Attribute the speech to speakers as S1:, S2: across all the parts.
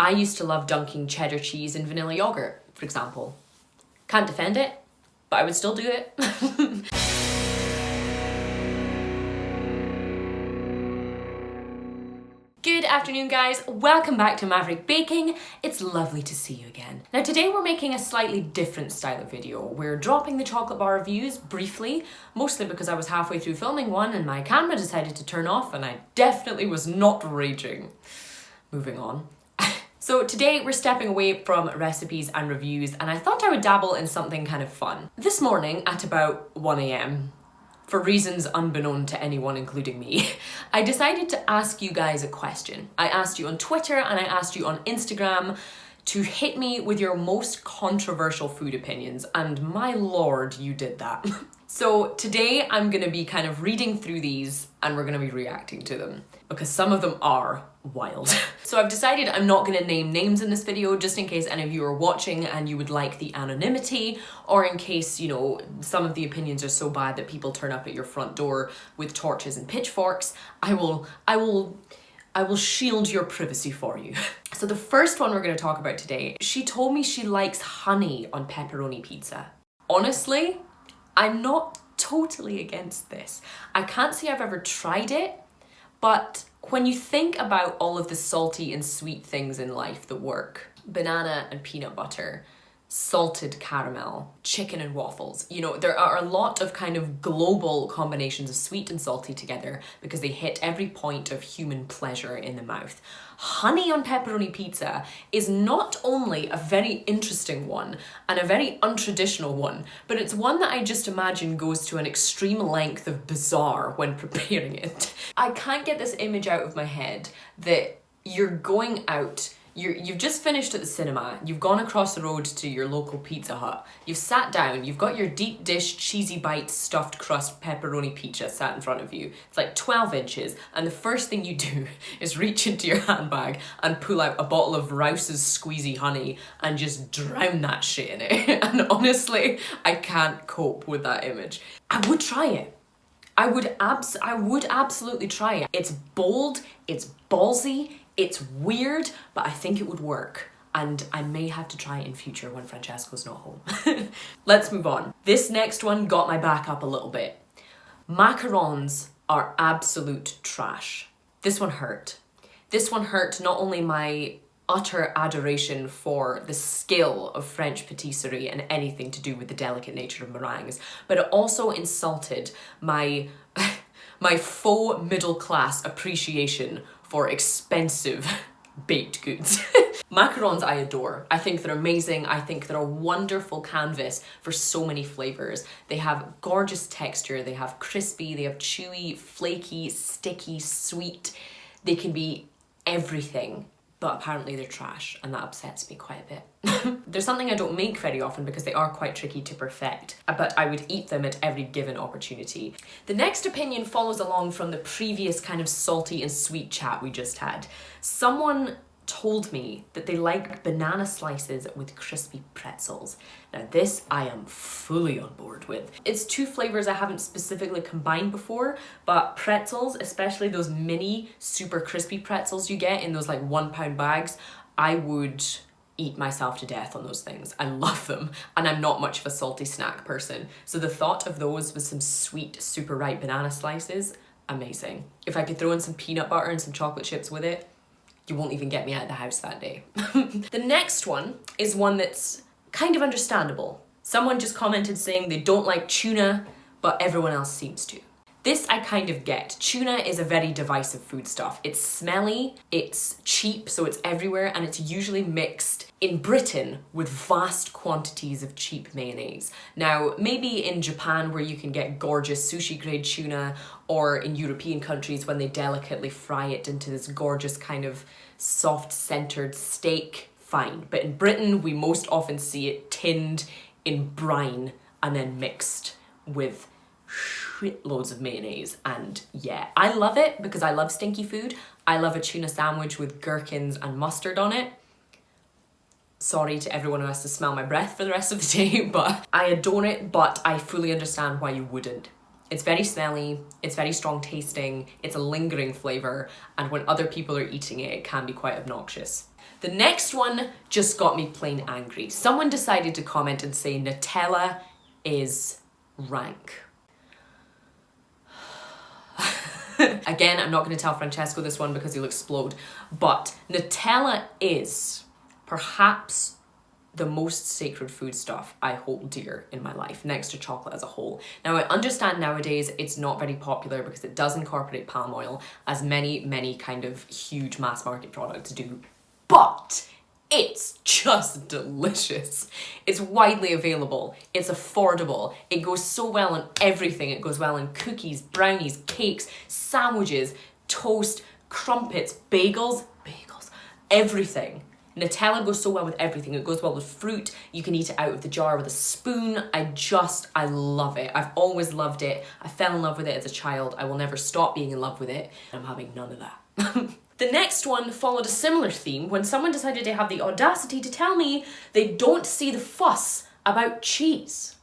S1: I used to love dunking cheddar cheese in vanilla yogurt, for example. Can't defend it, but I would still do it. Good afternoon, guys. Welcome back to Maverick Baking. It's lovely to see you again. Now today we're making a slightly different style of video. We're dropping the chocolate bar reviews briefly, mostly because I was halfway through filming one and my camera decided to turn off and I definitely was not raging. Moving on. So today we're stepping away from recipes and reviews and I thought I would dabble in something kind of fun. This morning at about 1 AM, for reasons unbeknown to anyone, including me, I decided to ask you guys a question. I asked you on Twitter and I asked you on Instagram to hit me with your most controversial food opinions, and my lord, you did that. So today I'm gonna be kind of reading through these and we're gonna be reacting to them because some of them are wild. So I've decided I'm not gonna name names in this video just in case any of you are watching and you would like the anonymity, or in case, you know, some of the opinions are so bad that people turn up at your front door with torches and pitchforks. I will shield your privacy for you. So the first one we're gonna talk about today, she told me she likes honey on pepperoni pizza. Honestly, I'm not totally against this. I can't say I've ever tried it, but when you think about all of the salty and sweet things in life that work, banana and peanut butter, salted caramel, chicken and waffles, you know, there are a lot of kind of global combinations of sweet and salty together because they hit every point of human pleasure in the mouth. Honey on pepperoni pizza is not only a very interesting one and a very untraditional one, but it's one that I just imagine goes to an extreme length of bizarre when preparing it. I can't get this image out of my head that you're going out, you've just finished at the cinema, you've gone across the road to your local Pizza Hut, you've sat down, you've got your deep dish cheesy bites stuffed crust pepperoni pizza sat in front of you. It's like 12 inches and the first thing you do is reach into your handbag and pull out a bottle of Rouse's squeezy honey and just drown that shit in it. And honestly, I can't cope with that image. I would try it. I would absolutely try it. It's bold, it's ballsy, it's weird, but I think it would work. And I may have to try it in future when Francesco's not home. Let's move on. This next one got my back up a little bit. Macarons are absolute trash. This one hurt. This one hurt not only my utter adoration for the skill of French patisserie and anything to do with the delicate nature of meringues, but it also insulted my faux middle class appreciation for expensive baked goods. Macarons I adore. I think they're amazing. I think they're a wonderful canvas for so many flavors. They have gorgeous texture. They have crispy, they have chewy, flaky, sticky, sweet. They can be everything. But apparently they're trash and that upsets me quite a bit. There's something I don't make very often because they are quite tricky to perfect, but I would eat them at every given opportunity. The next opinion follows along from the previous kind of salty and sweet chat we just had. Someone told me that they like banana slices with crispy pretzels. Now this I am fully on board with. It's two flavors I haven't specifically combined before, but pretzels, especially those mini super crispy pretzels you get in those like 1 pound bags, I would eat myself to death on those things. I love them and I'm not much of a salty snack person. So the thought of those with some sweet, super ripe banana slices, amazing. If I could throw in some peanut butter and some chocolate chips with it, you won't even get me out of the house that day. The next one is one that's kind of understandable. Someone just commented saying they don't like tuna, but everyone else seems to. This I kind of get. Tuna is a very divisive foodstuff. It's smelly, it's cheap, so it's everywhere, and it's usually mixed in Britain with vast quantities of cheap mayonnaise. Now, maybe in Japan where you can get gorgeous sushi grade tuna, or in European countries when they delicately fry it into this gorgeous kind of soft centered steak, fine. But in Britain, we most often see it tinned in brine and then mixed with shitloads of mayonnaise. And yeah, I love it because I love stinky food. I love a tuna sandwich with gherkins and mustard on it. Sorry to everyone who has to smell my breath for the rest of the day, but I adore it, but I fully understand why you wouldn't. It's very smelly, it's very strong tasting, it's a lingering flavour, and when other people are eating it, it can be quite obnoxious. The next one just got me plain angry. Someone decided to comment and say Nutella is rank. Again, I'm not going to tell Francesco this one because he'll explode, but Nutella is perhaps the most sacred foodstuff I hold dear in my life, next to chocolate as a whole. Now, I understand nowadays it's not very popular because it does incorporate palm oil, as many kind of huge mass market products do, but it's just delicious. It's widely available, it's affordable, it goes so well in everything. It goes well in cookies, brownies, cakes, sandwiches, toast, crumpets, bagels, everything. Nutella goes so well with everything. It goes well with fruit. You can eat it out of the jar with a spoon. I love it. I've always loved it. I fell in love with it as a child. I will never stop being in love with it. I'm having none of that. The next one followed a similar theme when someone decided to have the audacity to tell me they don't see the fuss about cheese.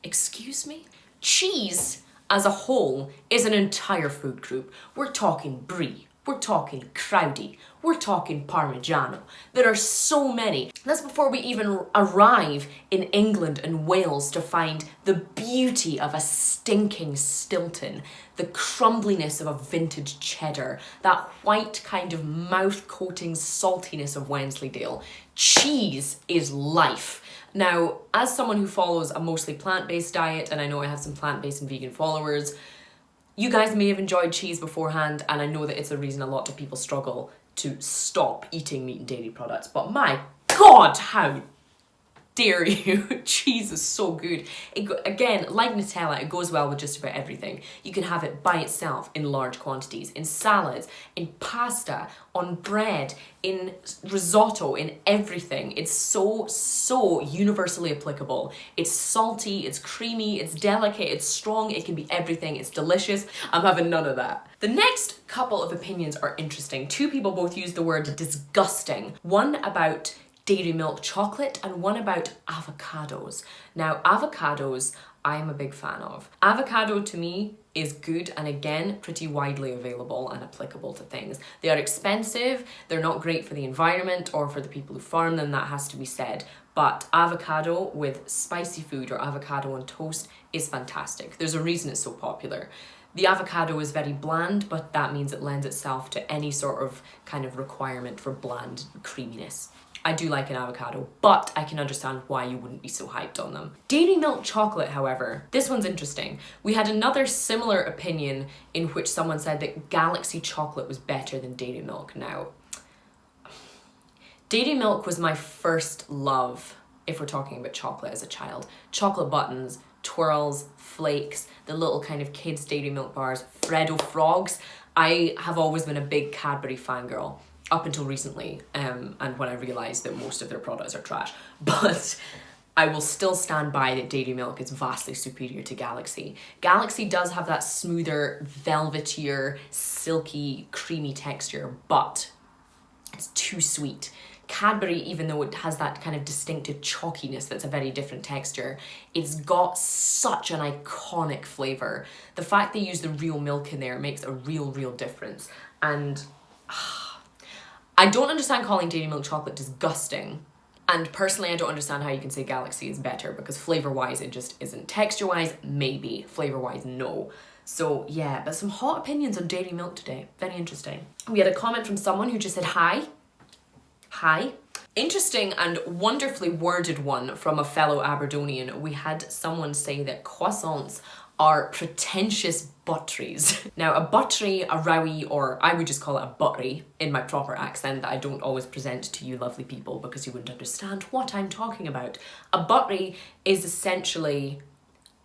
S1: Excuse me? Cheese as a whole is an entire food group. We're talking brie, we're talking crowdy, we're talking parmigiano. There are so many. That's before we even arrive in England and Wales to find the beauty of a stinking Stilton, the crumbliness of a vintage cheddar, that white kind of mouth-coating saltiness of Wensleydale. Cheese is life. Now, as someone who follows a mostly plant-based diet, and I know I have some plant-based and vegan followers, you guys may have enjoyed cheese beforehand, and I know that it's a reason a lot of people struggle to stop eating meat and dairy products, but my God, how dare you? Cheese is so good. Again, like Nutella, it goes well with just about everything. You can have it by itself in large quantities, in salads, in pasta, on bread, in risotto, in everything. It's so universally applicable. It's salty, it's creamy, it's delicate, it's strong, it can be everything, it's delicious. I'm having none of that. The next couple of opinions are interesting. Two people both use the word disgusting. One about dairy milk chocolate and one about avocados. Now, avocados, I'm a big fan of. Avocado to me is good and again, pretty widely available and applicable to things. They are expensive, they're not great for the environment or for the people who farm them, that has to be said. But avocado with spicy food or avocado on toast is fantastic. There's a reason it's so popular. The avocado is very bland, but that means it lends itself to any sort of kind of requirement for bland creaminess. I do like an avocado, but I can understand why you wouldn't be so hyped on them. Dairy milk chocolate, however, this one's interesting. We had another similar opinion in which someone said that Galaxy chocolate was better than dairy milk. Now, dairy milk was my first love, if we're talking about chocolate as a child. Chocolate buttons, twirls, flakes, the little kind of kids' dairy milk bars, Freddo frogs. I have always been a big Cadbury fangirl. Up until recently, and when I realised that most of their products are trash. But I will still stand by that dairy milk is vastly superior to Galaxy. Galaxy does have that smoother, velvetier, silky, creamy texture, but it's too sweet. Cadbury, even though it has that kind of distinctive chalkiness that's a very different texture, it's got such an iconic flavour. The fact they use the real milk in there makes a real difference. And I don't understand calling dairy milk chocolate disgusting. And personally, I don't understand how you can say Galaxy is better because flavour-wise, it just isn't. Texture-wise, maybe. Flavour-wise, no. So yeah, but some hot opinions on dairy milk today. Very interesting. We had a comment from someone who just said, hi. Hi. Interesting and wonderfully worded one from a fellow Aberdonian. We had someone say that croissants are pretentious butteries. Now, a buttery, a rowie, or I would just call it a buttery in my proper accent that I don't always present to you lovely people because you wouldn't understand what I'm talking about. A buttery is essentially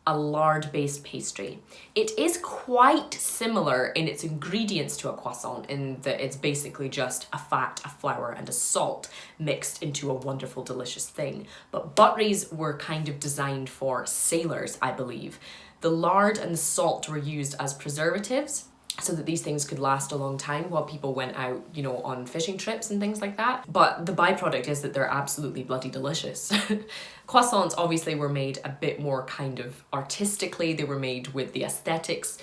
S1: a lard-based pastry. It is quite similar in its ingredients to a croissant in that it's basically just a fat, a flour, and a salt mixed into a wonderful, delicious thing. But butteries were kind of designed for sailors, I believe. The lard and the salt were used as preservatives so that these things could last a long time while people went out, you know, on fishing trips and things like that. But the byproduct is that they're absolutely bloody delicious. Croissants obviously were made a bit more kind of artistically. They were made with the aesthetics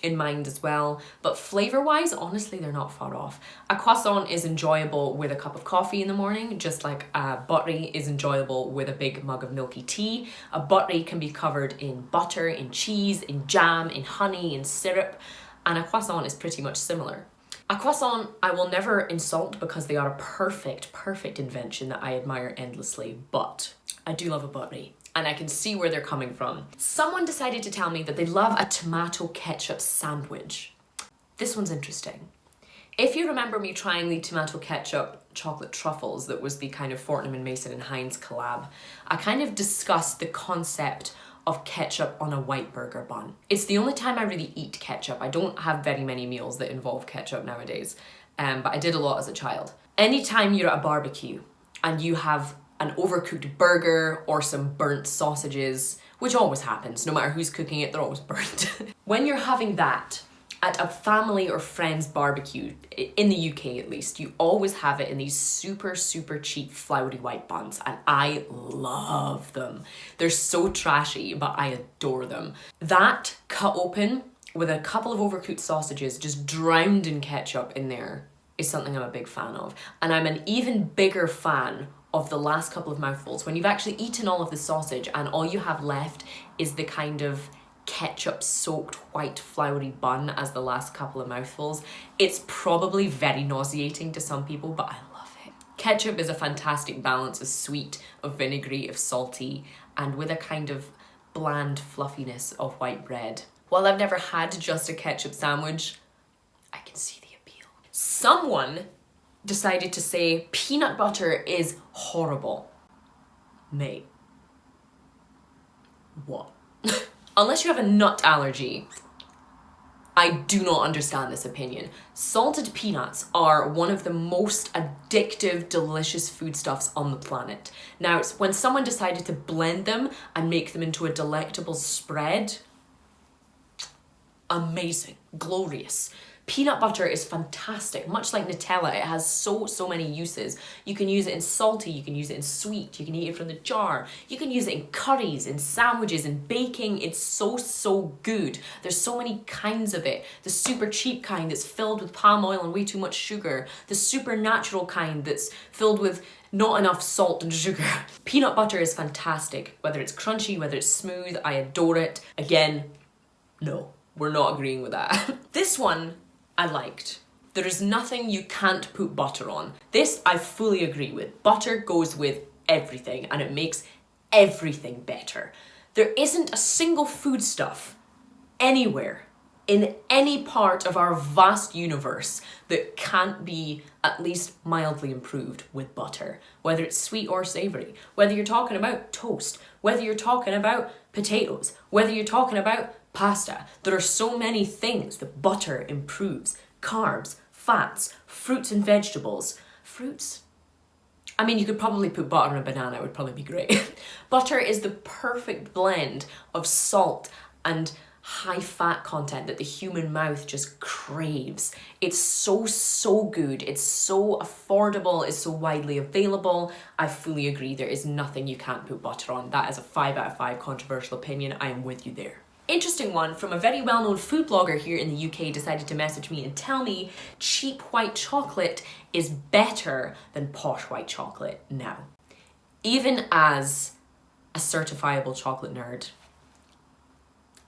S1: in mind as well, but flavor-wise, honestly, they're not far off. A croissant is enjoyable with a cup of coffee in the morning, just like a buttery is enjoyable with a big mug of milky tea. A buttery can be covered in butter, in cheese, in jam, in honey, in syrup, and a croissant is pretty much similar. A croissant I will never insult because they are a perfect invention that I admire endlessly, but I do love a buttery. And I can see where they're coming from. Someone decided to tell me that they love a tomato ketchup sandwich. This one's interesting. If you remember me trying the tomato ketchup chocolate truffles, that was the kind of Fortnum & Mason and Heinz collab, I kind of discussed the concept of ketchup on a white burger bun. It's the only time I really eat ketchup. I don't have very many meals that involve ketchup nowadays, but I did a lot as a child. Anytime you're at a barbecue and you have an overcooked burger or some burnt sausages, which always happens, no matter who's cooking it, they're always burnt. When you're having that at a family or friend's barbecue, in the UK at least, you always have it in these super cheap floury white buns, and I love them. They're so trashy, but I adore them. That cut open with a couple of overcooked sausages just drowned in ketchup in there is something I'm a big fan of. And I'm an even bigger fan of the last couple of mouthfuls, when you've actually eaten all of the sausage and all you have left is the kind of ketchup soaked white floury bun as the last couple of mouthfuls. It's probably very nauseating to some people, but I love it. Ketchup is a fantastic balance of sweet, of vinegary, of salty, and with a kind of bland fluffiness of white bread. While I've never had just a ketchup sandwich, I can see the appeal. Someone decided to say peanut butter is horrible. Mate. What? Unless you have a nut allergy, I do not understand this opinion. Salted peanuts are one of the most addictive, delicious foodstuffs on the planet. Now, it's when someone decided to blend them and make them into a delectable spread, amazing, glorious. Peanut butter is fantastic, much like Nutella. It has so many uses. You can use it in salty, you can use it in sweet, you can eat it from the jar, you can use it in curries, in sandwiches, in baking. It's so good. There's so many kinds of it. The super cheap kind that's filled with palm oil and way too much sugar. The super natural kind that's filled with not enough salt and sugar. Peanut butter is fantastic. Whether it's crunchy, whether it's smooth, I adore it. Again, no, we're not agreeing with that. This one I liked. There is nothing you can't put butter on. This I fully agree with. Butter goes with everything and it makes everything better. There isn't a single foodstuff anywhere in any part of our vast universe that can't be at least mildly improved with butter. Whether it's sweet or savory, whether you're talking about toast, whether you're talking about potatoes, whether you're talking about pasta. There are so many things that butter improves. Carbs, fats, fruits and vegetables. Fruits? I mean, you could probably put butter on a banana, it would probably be great. Butter is the perfect blend of salt and high fat content that the human mouth just craves. It's so good. It's so affordable. It's so widely available. I fully agree. There is nothing you can't put butter on. That is a 5 out of 5 controversial opinion. I am with you there. Interesting one from a very well-known food blogger here in the UK decided to message me and tell me cheap white chocolate is better than posh white chocolate now. Even as a certifiable chocolate nerd,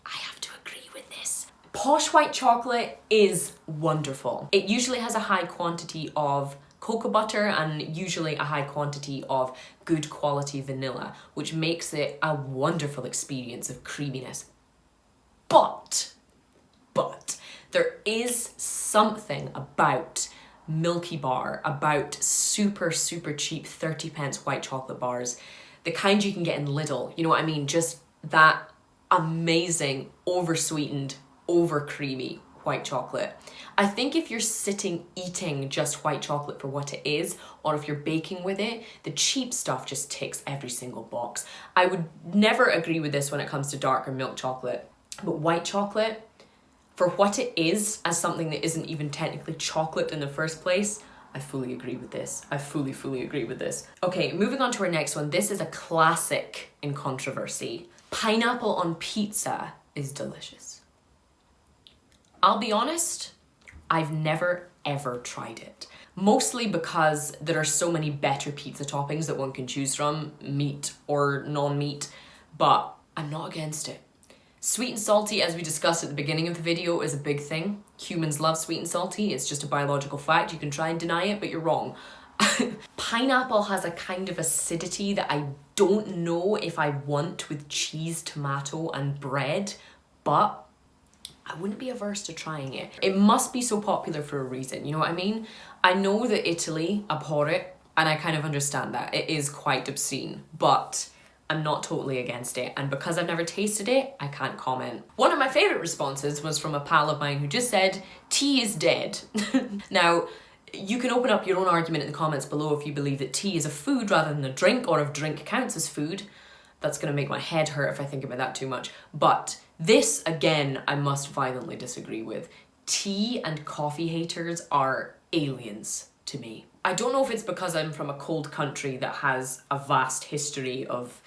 S1: I have to agree with this. Posh white chocolate is wonderful. It usually has a high quantity of cocoa butter and usually a high quantity of good quality vanilla, which makes it a wonderful experience of creaminess. But there is something about Milky Bar, about super cheap 30 pence white chocolate bars, the kind you can get in Lidl, you know what I mean? Just that amazing, over-sweetened, over-creamy white chocolate. I think if you're sitting eating just white chocolate for what it is, or if you're baking with it, the cheap stuff just ticks every single box. I would never agree with this when it comes to dark or milk chocolate. But white chocolate, for what it is, as something that isn't even technically chocolate in the first place, I fully agree with this. I fully agree with this. Okay, moving on to our next one. This is a classic in controversy. Pineapple on pizza is delicious. I'll be honest, I've never ever tried it. Mostly because there are so many better pizza toppings that one can choose from, meat or non-meat, but I'm not against it. Sweet and salty, as we discussed at the beginning of the video, is a big thing. Humans love sweet and salty. It's just a biological fact. You can try and deny it, but you're wrong. Pineapple has a kind of acidity that I don't know if I want with cheese, tomato, and bread, but I wouldn't be averse to trying it. It must be so popular for a reason, you know what I mean? I know that Italy abhor it, and I kind of understand that. It is quite obscene, but I'm not totally against it, and because I've never tasted it, I can't comment. One of my favourite responses was from a pal of mine who just said, tea is dead. Now, you can open up your own argument in the comments below if you believe that tea is a food rather than a drink, or if drink counts as food. That's gonna make my head hurt if I think about that too much. But this, again, I must violently disagree with. Tea and coffee haters are aliens to me. I don't know if it's because I'm from a cold country that has a vast history of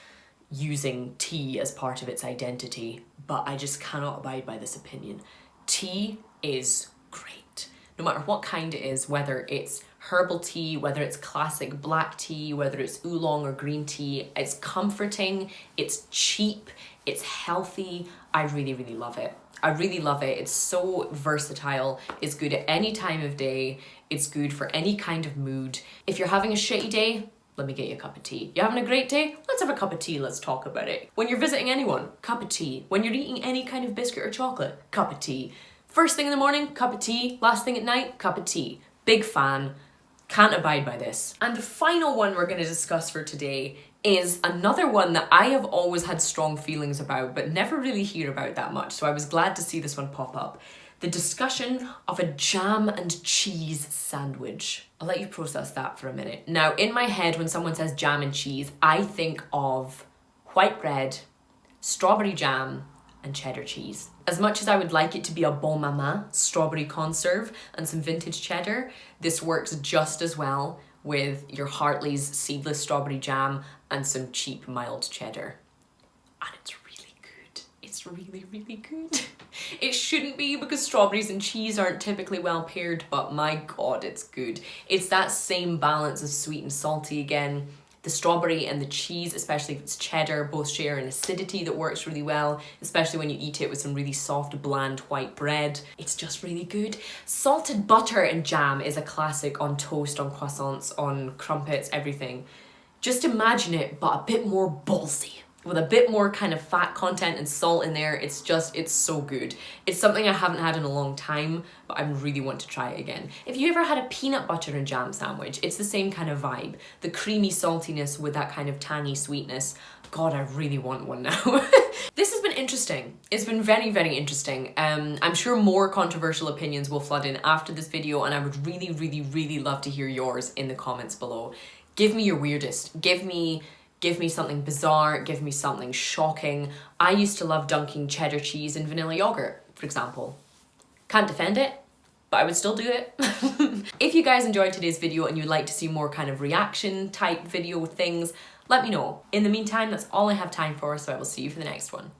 S1: using tea as part of its identity, but I just cannot abide by this opinion. Tea is great. No matter what kind it is, whether it's herbal tea, whether it's classic black tea, whether it's oolong or green tea, it's comforting, it's cheap, it's healthy. I really, really love it. I really love it. It's so versatile. It's good at any time of day. It's good for any kind of mood. If you're having a shitty day, let me get you a cup of tea. You're having a great day? Let's have a cup of tea, let's talk about it. When you're visiting anyone, cup of tea. When you're eating any kind of biscuit or chocolate, cup of tea. First thing in the morning, cup of tea. Last thing at night, cup of tea. Big fan. Can't abide by this. And the final one we're going to discuss for today is another one that I have always had strong feelings about, but never really hear about that much. So I was glad to see this one pop up. The discussion of a jam and cheese sandwich. I'll let you process that for a minute. Now, in my head, when someone says jam and cheese, I think of white bread, strawberry jam, and cheddar cheese. As much as I would like it to be a bon maman strawberry conserve and some vintage cheddar, this works just as well with your Hartley's seedless strawberry jam and some cheap mild cheddar. And it's really good. It's really, really good. It shouldn't be because strawberries and cheese aren't typically well paired, but my God, it's good. It's that same balance of sweet and salty again. The strawberry and the cheese, especially if it's cheddar, both share an acidity that works really well, especially when you eat it with some really soft, bland white bread. It's just really good. Salted butter and jam is a classic on toast, on croissants, on crumpets, everything. Just imagine it, but a bit more ballsy, with a bit more kind of fat content and salt in there. It's so good. It's something I haven't had in a long time, but I really want to try it again. If you ever had a peanut butter and jam sandwich, it's the same kind of vibe. The creamy saltiness with that kind of tangy sweetness. God, I really want one now. This has been interesting. It's been very, very interesting. I'm sure more controversial opinions will flood in after this video, and I would really, really, really love to hear yours in the comments below. Give me your weirdest. Give me something bizarre, give me something shocking. I used to love dunking cheddar cheese in vanilla yogurt, for example. Can't defend it, but I would still do it. If you guys enjoyed today's video and you'd like to see more kind of reaction type video things, let me know. In the meantime, that's all I have time for, so I will see you for the next one.